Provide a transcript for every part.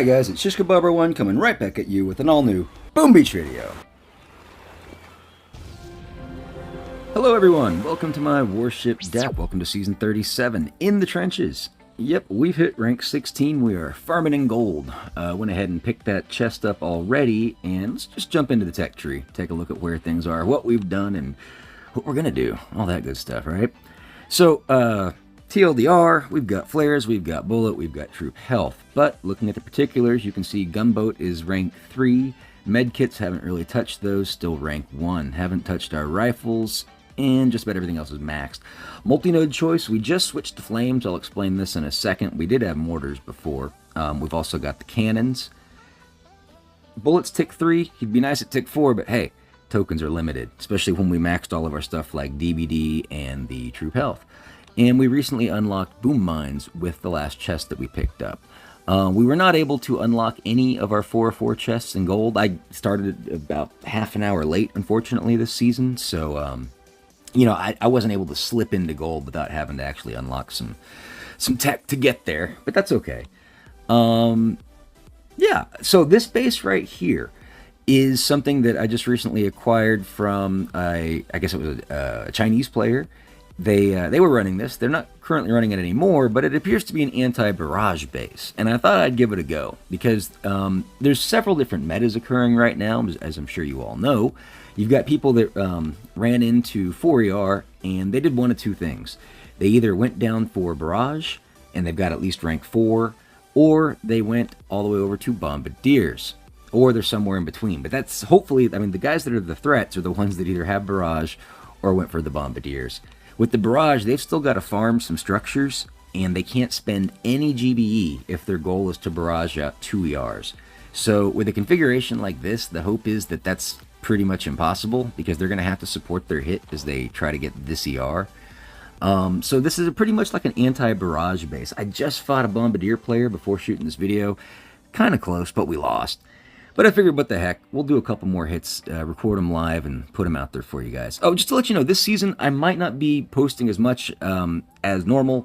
Hi guys, it's Shishka1 coming right back at you with an all-new Boom Beach video. Hello everyone, welcome to my Warship deck. Welcome to Season 37, In the Trenches. Yep, we've hit rank 16, we are farming in gold. Went ahead and picked that chest up already, and let's just jump into the tech tree. Take a look at where things are, what we've done, and what we're gonna do. All that good stuff, right? So, TLDR, we've got flares, we've got bullet, we've got troop health. But looking at the particulars, you can see gunboat is rank 3. Medkits, haven't really touched those, still rank 1. Haven't touched our rifles, and just about everything else is maxed. Multi-node choice, we just switched to flames. I'll explain this in a second. We did have mortars before. We've also got the cannons. Bullets tick 3. He'd be nice at tick 4, but hey, tokens are limited, especially when we maxed all of our stuff like DBD and the troop health. And we recently unlocked boom mines with the last chest that we picked up. We were not able to unlock any of our 404 chests in gold. I started about half an hour late, unfortunately, this season. So, you know, I wasn't able to slip into gold without having to actually unlock some tech to get there. But that's okay. Yeah, so this base right here is something that I just recently acquired from, I guess it was a Chinese player. They were running this. They're not currently running it anymore, but it appears to be an anti-barrage base. And I thought I'd give it a go, because there's several different metas occurring right now, as I'm sure you all know. You've got people that ran into 4ER, and they did one of two things. They either went down for barrage, and they've got at least rank 4, or they went all the way over to bombardiers, or they're somewhere in between. But that's hopefully, I mean, the guys that are the threats are the ones that either have barrage or went for the bombardiers. With the barrage, they've still got to farm some structures, and they can't spend any GBE if their goal is to barrage out 2 ERs. So with a configuration like this, the hope is that that's pretty much impossible, because they're going to have to support their hit as they try to get this ER. So this is pretty much like an anti-barrage base. I just fought a bombardier player before shooting this video. Kind of close, but we lost. But I figured, what the heck, we'll do a couple more hits, record them live, and put them out there for you guys. Oh, just to let you know, this season I might not be posting as much as normal,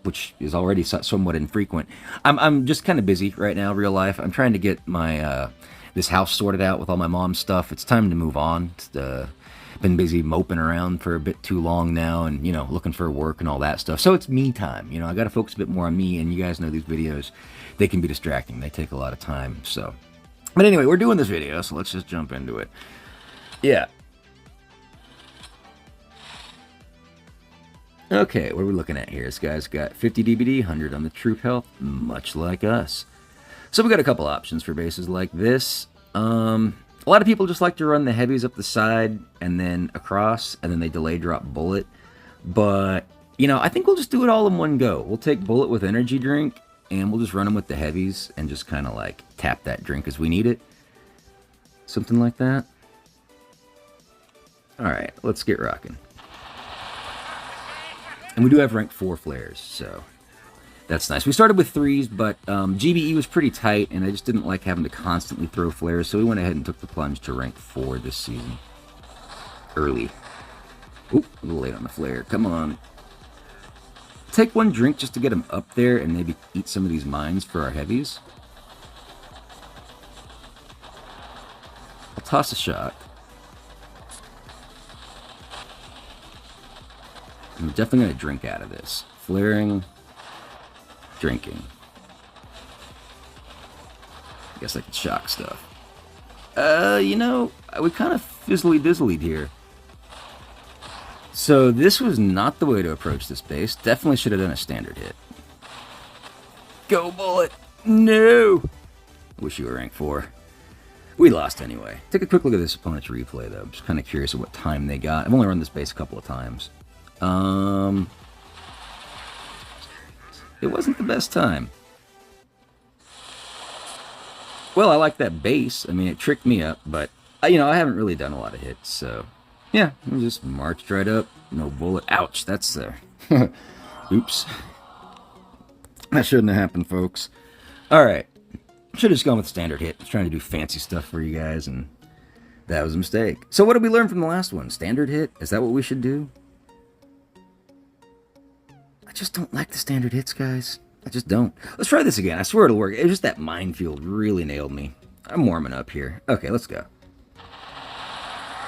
which is already somewhat infrequent. I'm just kind of busy right now, real life. I'm trying to get my this house sorted out with all my mom's stuff. It's time to move on. Been busy moping around for a bit too long now, and, you know, looking for work and all that stuff. So it's me time. You know, I got to focus a bit more on me, and you guys know these videos, they can be distracting. They take a lot of time, so... But anyway, we're doing this video, so let's just jump into it. Yeah. Okay, what are we looking at here? This guy's got 50 DBD, 100 on the troop health, much like us. So we got a couple options for bases like this. A lot of people just like to run the heavies up the side and then across, and then they delay drop bullet. But, you know, I think we'll just do it all in one go. We'll take bullet with energy drink, and we'll just run them with the heavies and just kind of like tap that drink as we need it. Something like that. Alright, let's get rocking. And we do have rank 4 flares, so that's nice. We started with 3s, but GBE was pretty tight, and I just didn't like having to constantly throw flares, so we went ahead and took the plunge to rank 4 this season. Early. Oop, a little late on the flare. Come on. Take one drink just to get them up there and maybe eat some of these mines for our heavies. I'll toss a shot. I'm definitely going to drink out of this. Flaring, drinking. I guess I could shock stuff. You know, we kind of fizzly-dizzlied here. So this was not the way to approach this base. Definitely should have done a standard hit. Go, bullet! No! I wish you were rank 4. We lost anyway. Take a quick look at this opponent's replay, though. I'm just kind of curious of what time they got. I've only run this base a couple of times. It wasn't the best time. Well, I like that base. I mean, it tricked me up, but, you know, I haven't really done a lot of hits, so... Yeah, we just marched right up. No bullet. Ouch, that's oops. That shouldn't have happened, folks. Alright. Should have just gone with standard hit. I was trying to do fancy stuff for you guys, and that was a mistake. So what did we learn from the last one? Standard hit? Is that what we should do? I just don't like the standard hits, guys. I just don't. Let's try this again. I swear it'll work. It's just that minefield really nailed me. I'm warming up here. Okay, let's go.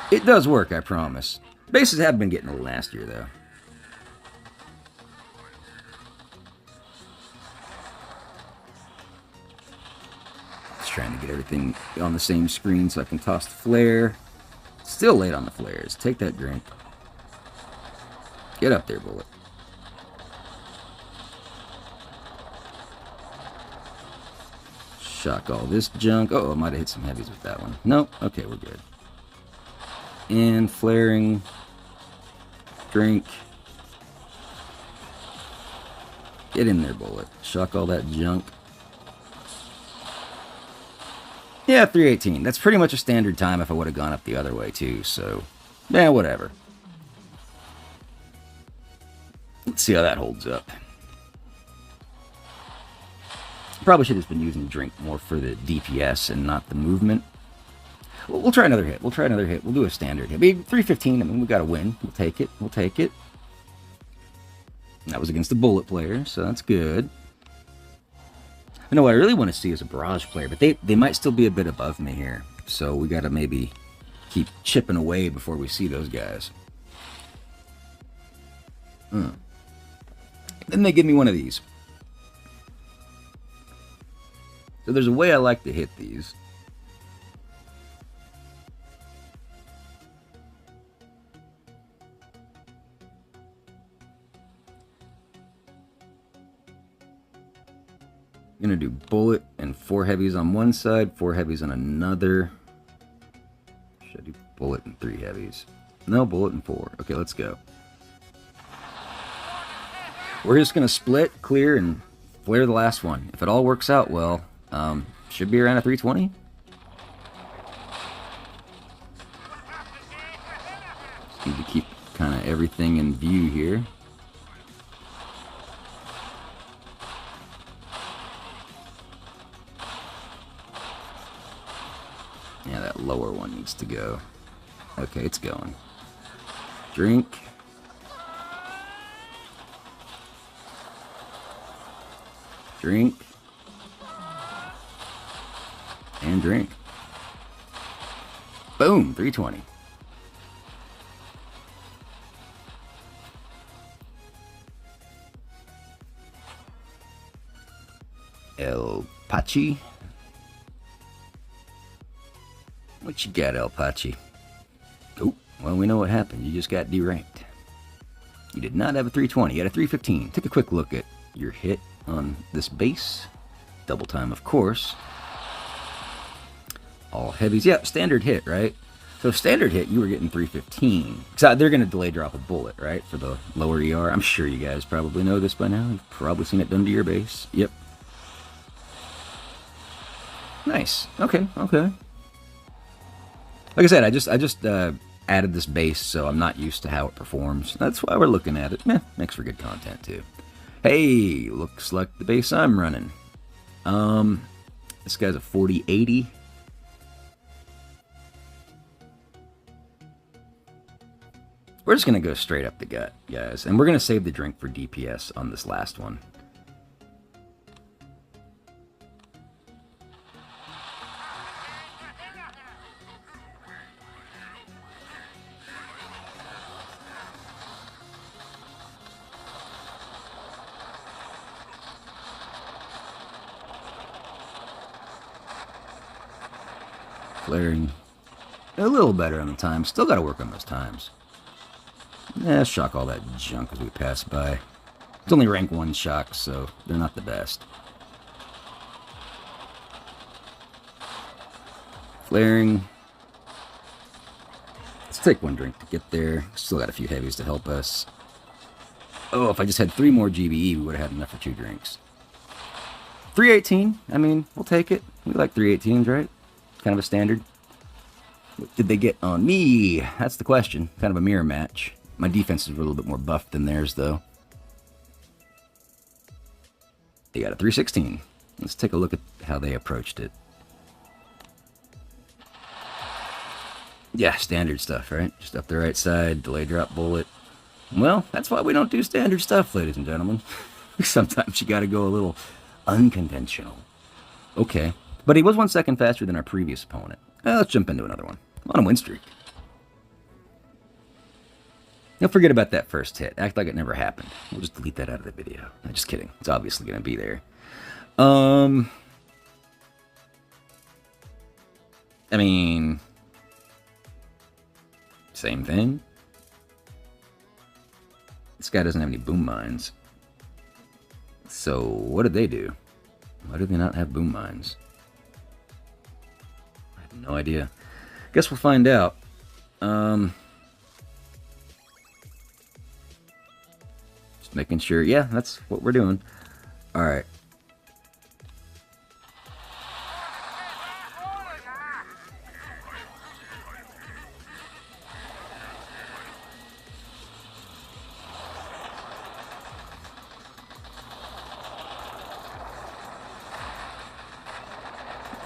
It does work, I promise. Bases have been getting a little nastier, though. Just trying to get everything on the same screen so I can toss the flare. Still late on the flares. Take that drink. Get up there, bullet. Shock all this junk. Oh, I might have hit some heavies with that one. Nope. Okay, we're good. And flaring. Drink. Get in there, bullet. Shock all that junk. Yeah, 318. That's pretty much a standard time if I would have gone up the other way, too. So, yeah, whatever. Let's see how that holds up. Probably should have been using drink more for the DPS and not the movement. We'll try another hit. We'll try another hit. We'll do a standard hit. I mean, 315, I mean, we got to win. We'll take it. We'll take it. And that was against the bullet player, so that's good. I know what I really want to see is a barrage player, but they might still be a bit above me here. So we got to maybe keep chipping away before we see those guys. Then they give me one of these. So there's a way I like to hit these. I'm going to do bullet and 4 heavies on one side, 4 heavies on another. Should I do bullet and 3 heavies? No, bullet and 4. Okay, let's go. We're just going to split, clear, and flare the last one. If it all works out well, should be around a 320. Just need to keep kind of everything in view here. Yeah, that lower one needs to go. Okay, it's going. Drink. Drink. And drink. Boom, 320. El Pachi. What you got, El Pachi? Oh, well, we know what happened. You just got deranked. You did not have a 320. You had a 315. Take a quick look at your hit on this base. Double time, of course. All heavies. Yeah, standard hit, right? So standard hit, you were getting 315. So they're going to delay drop a bullet, right? For the lower ER. I'm sure you guys probably know this by now. You've probably seen it done to your base. Yep. Nice. Okay, okay. Like I said, I just added this base, so I'm not used to how it performs. That's why we're looking at it. Makes for good content, too. Hey, looks like the base I'm running. This guy's a 4080. We're just going to go straight up the gut, guys. And we're going to save the drink for DPS on this last one. Flaring a little better on the time. Still got to work on those times. Yeah, shock all that junk as we pass by. It's only rank 1 shocks, so they're not the best. Flaring. Let's take 1 drink to get there. Still got a few heavies to help us. Oh, if I just had 3 more GBE, we would have had enough for 2 drinks. 318. I mean, we'll take it. We like 318s, right? Kind of a standard. What did they get on me? That's the question. Kind of a mirror match. My defense is a little bit more buffed than theirs, though. They got a 316. Let's take a look at how they approached it. Yeah, standard stuff, right? Just up the right side, delay drop bullet. Well, that's why we don't do standard stuff, ladies and gentlemen. Sometimes you got to go a little unconventional. Okay. But he was 1 second faster than our previous opponent. Let's jump into another one. On a win streak. Don't forget about that first hit. Act like it never happened. We'll just delete that out of the video. I'm just kidding. It's obviously going to be there. I mean, same thing. This guy doesn't have any boom mines. So what did they do? Why do they not have boom mines? I have no idea. Guess we'll find out. Just making sure. Yeah, that's what we're doing. All right.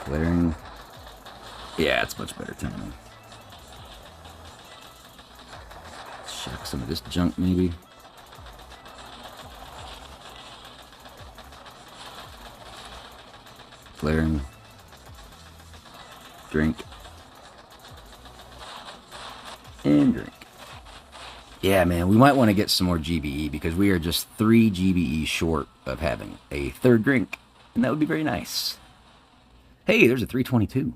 Flaring. Yeah, it's much better timing. Shock some of this junk, maybe. Flaring. Drink. And drink. Yeah, man, we might want to get some more GBE because we are just 3 GBE short of having a third drink. And that would be very nice. Hey, there's a 322.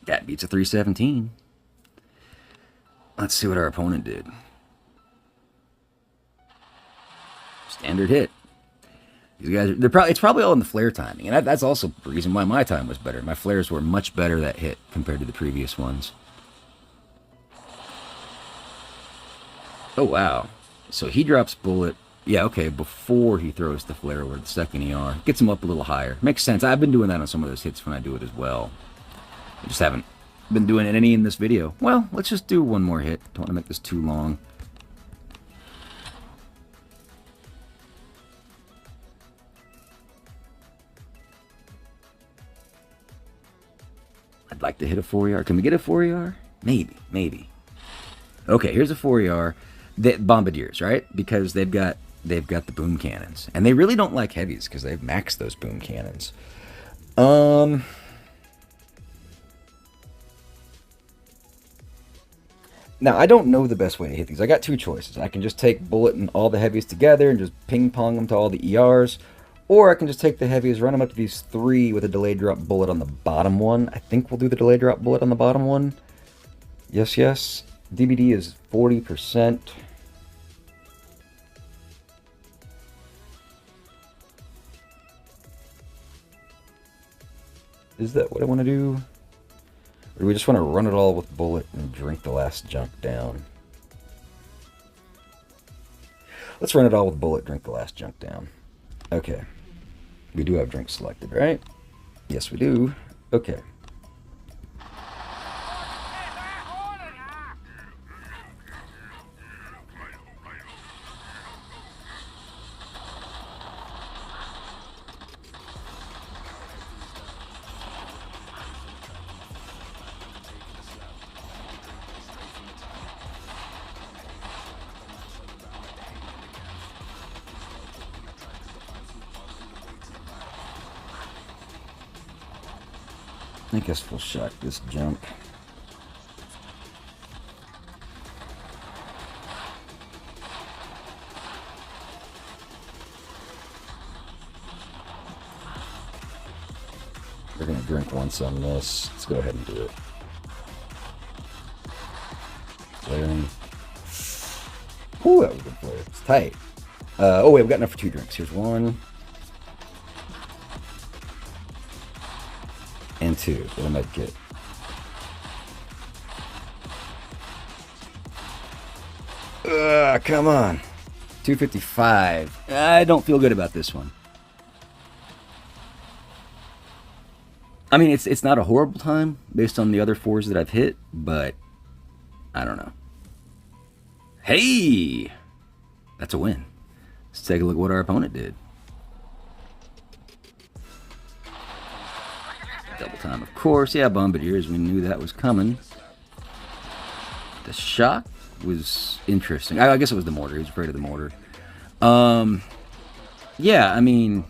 That beats a 317. Let's see what our opponent did. Standard hit. These guys are, it's probably all in the flare timing. And that's also the reason why my time was better. My flares were much better that hit compared to the previous ones. Oh, wow. So he drops bullet. Yeah, okay, before he throws the flare or the second ER. Gets him up a little higher. Makes sense. I've been doing that on some of those hits when I do it as well. I just haven't been doing any in this video. Well, let's just do one more hit. Don't want to make this too long. I'd like to hit a 4ER. Can we get a 4ER? Maybe, maybe. Okay, here's a 4ER. The bombardiers, right? Because they've got the boom cannons, and they really don't like heavies because they've maxed those boom cannons. Now I don't know the best way to hit these. I got two choices. I can just take bullet and all the heavies together and just ping pong them to all the ERs, or I can just take the heavies, run them up to these 3 with a delayed drop bullet on the bottom one. I think we'll do the delayed drop bullet on the bottom one. Yes, yes. DBD is 40%. Is that what I want to do? Or do we just want to run it all with bullet and drink the last junk down? Let's run it all with bullet, drink the last junk down. Okay. We do have drink selected, right? Yes, we do. Okay. I guess we'll shock this junk. We're going to drink once on this. Let's go ahead and do it. Flaring. Ooh, that was a good flare. It's tight. Oh, wait, we've got enough for 2 drinks. Here's 1. And 2 with a med kit. Come on. 255. I don't feel good about this one. I mean, it's not a horrible time based on the other 4s that I've hit, but I don't know. Hey! That's a win. Let's take a look at what our opponent did. Double time, of course. Yeah, bombardiers. We knew that was coming. The shock. was interesting. I guess it was the mortar. He was afraid of the mortar. Yeah, I mean,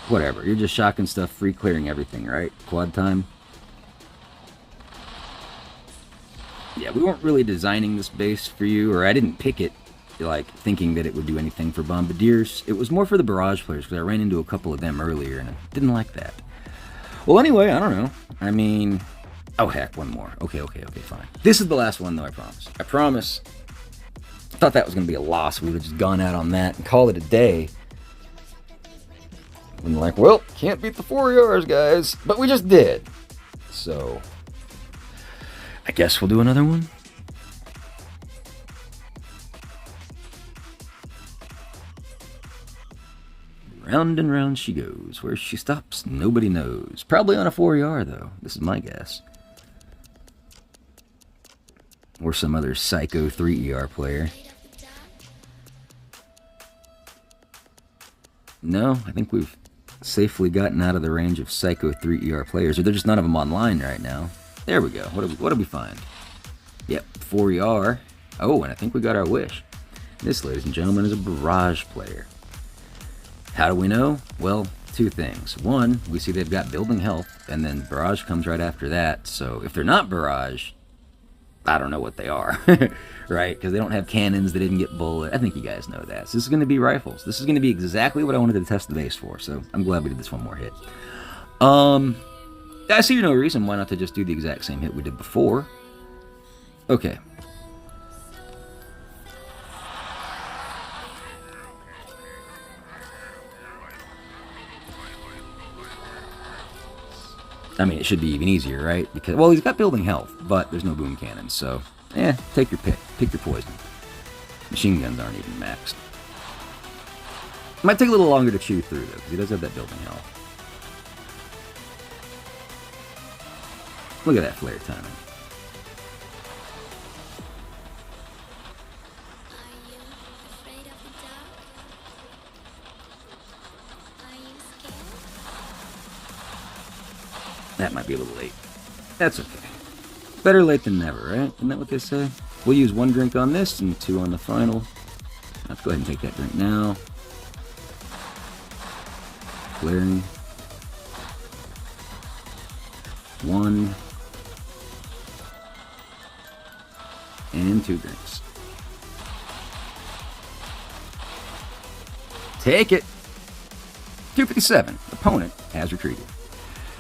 whatever. You're just shocking stuff, free clearing everything, right? Quad time. Yeah, we weren't really designing this base for you, or I didn't pick it, like, thinking that it would do anything for bombardiers. It was more for the barrage players, because I ran into a couple of them earlier, and I didn't like that. Well, anyway, I don't know. I mean... Oh, heck, one more. Okay, fine. This is the last one, though, I promise. I promise. I thought that was going to be a loss. We would have just gone out on that and call it a day. And like, well, can't beat the 4ERs, guys. But we just did. So, I guess we'll do another one. Round and round she goes. Where she stops, nobody knows. Probably on a 4ER, though. This is my guess. Or some other psycho 3ER player. No, I think we've safely gotten out of the range of psycho 3ER players. Or there's just none of them online right now. There we go. What did we find? Yep, 4ER. Oh, and I think we got our wish. This, ladies and gentlemen, is a barrage player. How do we know? Well, two things. One, we see they've got building health, and then barrage comes right after that. So if they're not barrage, I don't know what they are, right? Because they don't have cannons, they didn't get bullet. I think you guys know that. So this is going to be rifles. This is going to be exactly what I wanted to test the base for, so I'm glad we did this one more hit. I see no reason why not to just do the exact same hit we did before. Okay. I mean, it should be even easier, right? Because, well, he's got building health, but there's no boom cannons, so, take your pick. Pick your poison. Machine guns aren't even maxed. Might take a little longer to chew through, though, because he does have that building health. Look at that flare timing. That might be a little late. That's okay. Better late than never, right? Isn't that what they say? We'll use 1 drink on this and 2 on the final. Let's go ahead and take that drink now. Flaring. 1. And 2 drinks. Take it. 257. Opponent has retreated.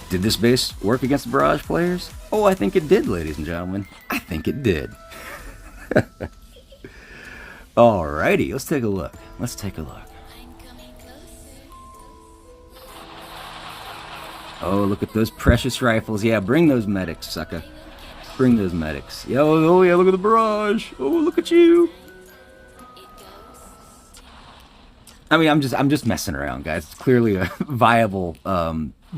Did this base work against the barrage players? Oh, I think it did, ladies and gentlemen. I think it did. Alrighty, let's take a look. Let's take a look. Oh, look at those precious rifles. Yeah, bring those medics, sucker. Bring those medics. Yo, oh yeah, look at the barrage. Oh, look at you. I mean, I'm just messing around, guys. It's clearly a viable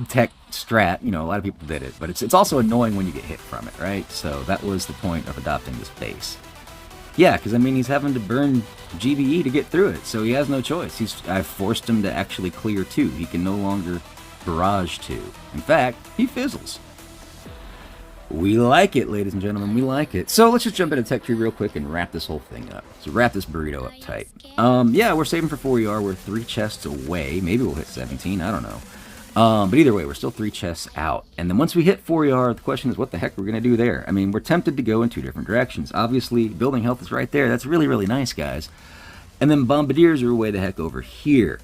tech strat. You know, a lot of people did it, but it's also annoying when you get hit from it, right? So that was the point of adopting this base. Yeah, because I mean, he's having to burn GBE to get through it, so he has no choice. I've forced him to actually clear 2. He can no longer barrage 2. In fact, he fizzles. We like it, ladies and gentlemen. We like it. So let's just jump into tech tree real quick and wrap this whole thing up. So wrap this burrito up tight. Yeah, we're saving for 4ER. We're 3 chests away. Maybe we'll hit 17. I don't know. But either way, we're still 3 chests out. And then once we hit 4ER, the question is what the heck we're going to do there. I mean, we're tempted to go in 2 different directions. Obviously, building health is right there. That's really, really nice, guys. And then bombardiers are way the heck over here.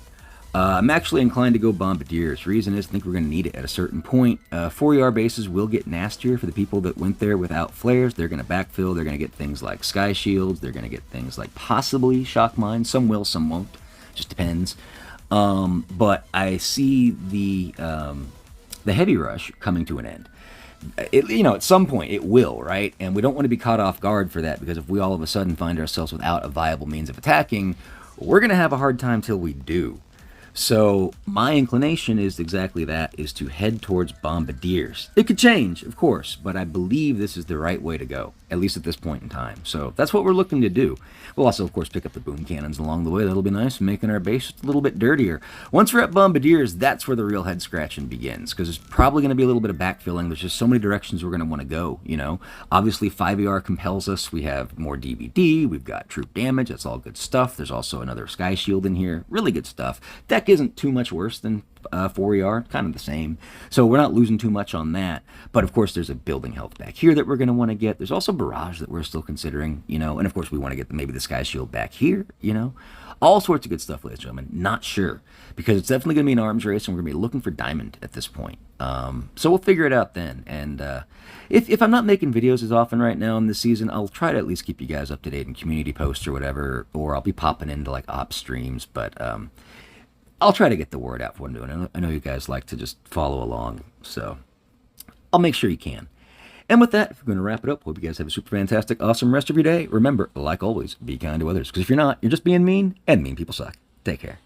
I'm actually inclined to go bombardiers. Reason is I think we're going to need it at a certain point. 4ER bases will get nastier for the people that went there without flares. They're going to backfill. They're going to get things like sky shields. They're going to get things like possibly shock mines. Some will, some won't. Just depends. But I see the heavy rush coming to an end. At some point it will, right? And we don't want to be caught off guard for that, because if we all of a sudden find ourselves without a viable means of attacking, we're going to have a hard time till we do. So my inclination is exactly that, is to head towards bombardiers. It could change, of course, but I believe this is the right way to go. at least at this point in time. So that's what we're looking to do. We'll also, of course, pick up the boom cannons along the way. That'll be nice, making our base just a little bit dirtier. Once we're at bombardiers, that's where the real head scratching begins, because there's probably going to be a little bit of backfilling. There's just so many directions we're going to want to go, you know. Obviously, 5ER compels us. We have more DVD. We've got troop damage. That's all good stuff. There's also another sky shield in here. Really good stuff. Deck isn't too much worse than 4ER, kind of the same. So we're not losing too much on that. But of course, there's a building health back here that we're going to want to get. There's also barrage that we're still considering, you know. And of course, we want to get maybe the sky shield back here, you know. All sorts of good stuff, ladies and gentlemen. Not sure, because it's definitely going to be an arms race, and we're going to be looking for diamond at this point. So we'll figure it out then. And if I'm not making videos as often right now in this season, I'll try to at least keep you guys up to date in community posts or whatever, or I'll be popping into like op streams. But I'll try to get the word out for what I'm doing. I know you guys like to just follow along, so I'll make sure you can. And with that, if we're going to wrap it up, hope you guys have a super fantastic, awesome rest of your day. Remember, like always, be kind to others, because if you're not, you're just being mean, and mean people suck. Take care.